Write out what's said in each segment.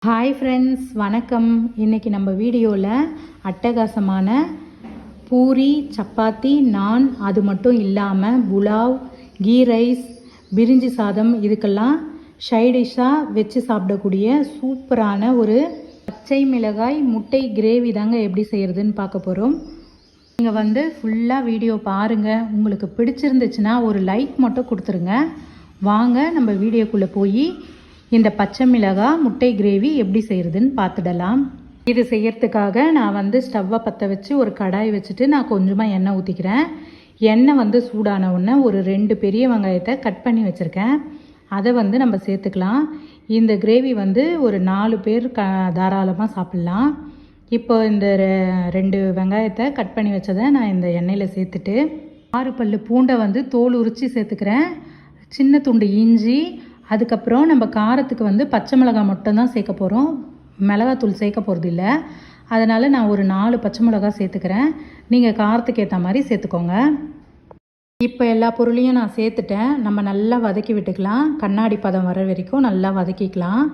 Hi friends, வணக்கம். இன்றைக்கி நம்ம வீடியோவில் அட்டகாசமான பூரி, சப்பாத்தி, நான், அது மட்டும் இல்லாமல் புலாவ், கீ ரைஸ், பிரிஞ்சி சாதம் இதுக்கெல்லாம் சைடிஷ்ஷாக வச்சு சாப்பிடக்கூடிய சூப்பரான ஒரு பச்சை மிளகாய் முட்டை கிரேவி தாங்க எப்படி செய்கிறதுன்னு பார்க்க போகிறோம். நீங்கள் ஃபுல்லாக வீடியோ பாருங்கள். உங்களுக்கு பிடிச்சிருந்துச்சுன்னா ஒரு லைக் மட்டும் கொடுத்துருங்க. வாங்க நம்ம வீடியோக்குள்ளே போய் இந்த பச்சை மிளகாய் முட்டை கிரேவி எப்படி செய்கிறதுன்னு பார்த்துடலாம். இது செய்யறதுக்காக நான் ஸ்டவ்வை பற்ற வச்சு ஒரு கடாய் வச்சுட்டு நான் கொஞ்சமாக எண்ணெய் ஊற்றிக்கிறேன். எண்ணெய் சூடான உடனே ஒரு 2 பெரிய வெங்காயத்தை கட் பண்ணி வச்சுருக்கேன். அதை நம்ம சேர்த்துக்கலாம். இந்த கிரேவி ஒரு 4 பேர் தாராளமாக சாப்பிட்லாம். இப்போ இந்த 2 வெங்காயத்தை கட் பண்ணி வச்சதை நான் இந்த எண்ணெயில் சேர்த்துட்டு 6 பல்லு பூண்டை தோல் உரித்து சேர்த்துக்கிறேன். சின்ன துண்டு இஞ்சி, அதுக்கப்புறம் நம்ம காரத்துக்கு பச்சை மிளகாய் மட்டும்தான் சேர்க்க போகிறோம். மிளகாத்தூள் சேர்க்க போகிறது இல்லை. அதனால் நான் ஒரு 4 பச்சை மிளகாய் சேர்த்துக்கிறேன். நீங்கள் காரத்துக்கு ஏற்ற மாதிரி சேர்த்துக்கோங்க. இப்போ எல்லா பொருளையும் நான் சேர்த்துட்டேன். நம்ம நல்லா வதக்கி விட்டுக்கலாம். கண்ணாடி பதம் வர வரைக்கும் நல்லா வதக்கிக்கலாம்.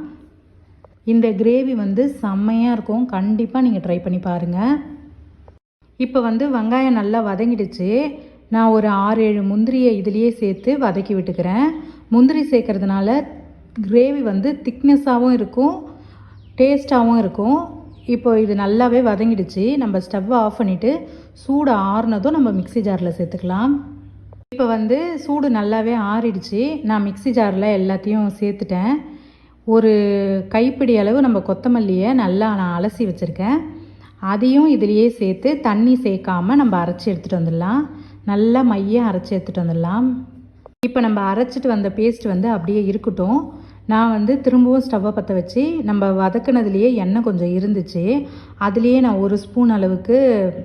இந்த கிரேவி செம்மையாக இருக்கும். கண்டிப்பாக நீங்கள் ட்ரை பண்ணி பாருங்கள். இப்போ வெங்காயம் நல்லா வதங்கிடுச்சு. நான் ஒரு 6-7 முந்திரியை இதுலேயே சேர்த்து வதக்கி விட்டுக்கிறேன். முந்திரி சேர்க்கறதுனால கிரேவி திக்னஸாகவும் இருக்கும், டேஸ்ட்டாகவும் இருக்கும். இப்போ இது நல்லாவே வதங்கிடுச்சு. நம்ம ஸ்டவ்வை ஆஃப் பண்ணிவிட்டு சூடு ஆறுனதும் நம்ம மிக்ஸி ஜாரில் சேர்த்துக்கலாம். இப்போ சூடு நல்லாவே ஆறிடுச்சு. நான் மிக்ஸி ஜாரில் எல்லாத்தையும் சேர்த்துட்டேன். ஒரு கைப்பிடி அளவு நம்ம கொத்தமல்லியை நல்லா நான் அலசி வச்சுருக்கேன். அதையும் இதுலேயே சேர்த்து தண்ணி சேர்க்காமல் நம்ம அரைச்சி எடுத்துகிட்டு வந்துடலாம். நல்லா மையாக அரைச்சி எடுத்துகிட்டு வந்துடலாம். இப்போ நம்ம அரைச்சிட்டு வந்த பேஸ்ட் அப்படியே இருக்கட்டும். நான் திரும்பவும் ஸ்டவ்வை பற்ற வச்சு நம்ம வதக்குனதுலேயே எண்ணெய் கொஞ்சம் இருந்துச்சு. அதுலேயே நான் 1 ஸ்பூன் அளவுக்கு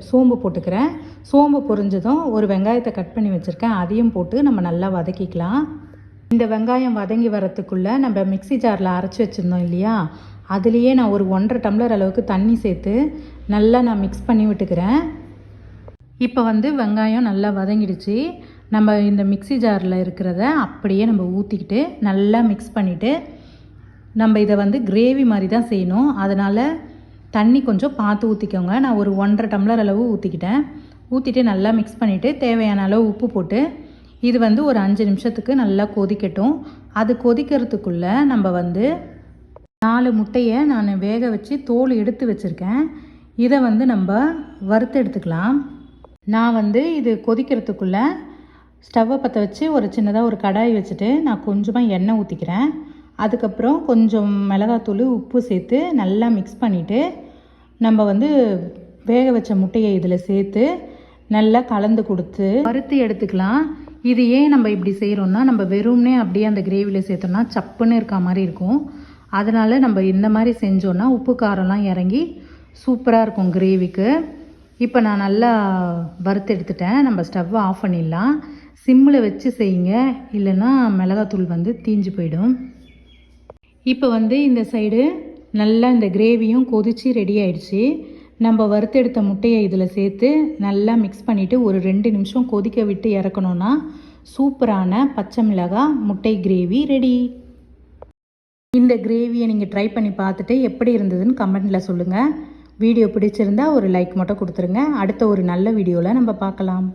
சோம்பு போட்டுக்கிறேன். சோம்பு பொரிஞ்சதும் ஒரு வெங்காயத்தை கட் பண்ணி வச்சுருக்கேன். அதையும் போட்டு நம்ம நல்லா வதக்கிக்கலாம். இந்த வெங்காயம் வதங்கி வரத்துக்குள்ளே நம்ம மிக்ஸி ஜாரில் அரைச்சி வச்சுருந்தோம் இல்லையா, அதுலேயே நான் ஒரு 1.5 டம்ளர் அளவுக்கு தண்ணி சேர்த்து நல்லா நான் மிக்ஸ் பண்ணி விட்டுக்கிறேன். இப்போ வெங்காயம் நல்லா வதங்கிடுச்சு. நம்ம இந்த மிக்ஸி ஜாரில் இருக்கிறத அப்படியே நம்ம ஊற்றிக்கிட்டு நல்லா மிக்ஸ் பண்ணிவிட்டு நம்ம இதை கிரேவி மாதிரி தான் செய்யணும். அதனால் தண்ணி கொஞ்சம் பார்த்து ஊற்றிக்கோங்க. நான் ஒரு 1.5 டம்ளர் அளவு ஊற்றிக்கிட்டேன். ஊற்றிட்டு நல்லா மிக்ஸ் பண்ணிவிட்டு தேவையான அளவு உப்பு போட்டு இது ஒரு 5 நிமிஷத்துக்கு நல்லா கொதிக்கட்டும். அது கொதிக்கிறதுக்குள்ளே நம்ம 4 முட்டையை நான் வேக வச்சு தோல் எடுத்து வச்சுருக்கேன். இதை நம்ம வறுத்து எடுத்துக்கலாம். நான் இது கொதிக்கிறதுக்குள்ளே ஸ்டவ்வை பற்ற வச்சு ஒரு சின்னதாக ஒரு கடாய் வச்சுட்டு நான் கொஞ்சமாக எண்ணெய் ஊற்றிக்கிறேன். அதுக்கப்புறம் கொஞ்சம் மிளகாத்தூள், உப்பு சேர்த்து நல்லா மிக்ஸ் பண்ணிவிட்டு நம்ம வேக வச்ச முட்டையை இதில் சேர்த்து நல்லா கலந்து கொடுத்து வறுத்து எடுத்துக்கலாம். இது ஏன் நம்ம இப்படி செய்கிறோன்னா, நம்ம வெறும்னே அப்படியே அந்த கிரேவியில் சேர்த்தோம்னா சப்புன்னு இருக்க மாதிரி இருக்கும். அதனால் நம்ம இந்த மாதிரி செஞ்சோன்னா உப்பு காரம்லாம் இறங்கி சூப்பராக இருக்கும் கிரேவிக்கு. இப்போ நான் நல்லா வறுத்து எடுத்துட்டேன். நம்ம ஸ்டவ்வை ஆஃப் பண்ணிடலாம். சிம்மில் வச்சு செய்யுங்க, இல்லைன்னா மிளகாத்தூள் தீஞ்சு போயிடும். இப்போ இந்த சைடு நல்லா இந்த கிரேவியும் கொதித்து ரெடி ஆயிடுச்சு. நம்ம வறுத்தெடுத்த முட்டையை இதில் சேர்த்து நல்லா மிக்ஸ் பண்ணிவிட்டு ஒரு 2 நிமிஷம் கொதிக்க விட்டு இறக்கணுன்னா சூப்பரான பச்சை மிளகாய் முட்டை கிரேவி ரெடி. இந்த கிரேவியை நீங்கள் ட்ரை பண்ணி பார்த்துட்டு எப்படி இருந்ததுன்னு கமெண்டில் சொல்லுங்கள். வீடியோ பிடிச்சிருந்தா ஒரு லைக் மட்டும் கொடுத்துருங்க. அடுத்த ஒரு நல்ல வீடியோவில் நம்ம பார்க்கலாம்.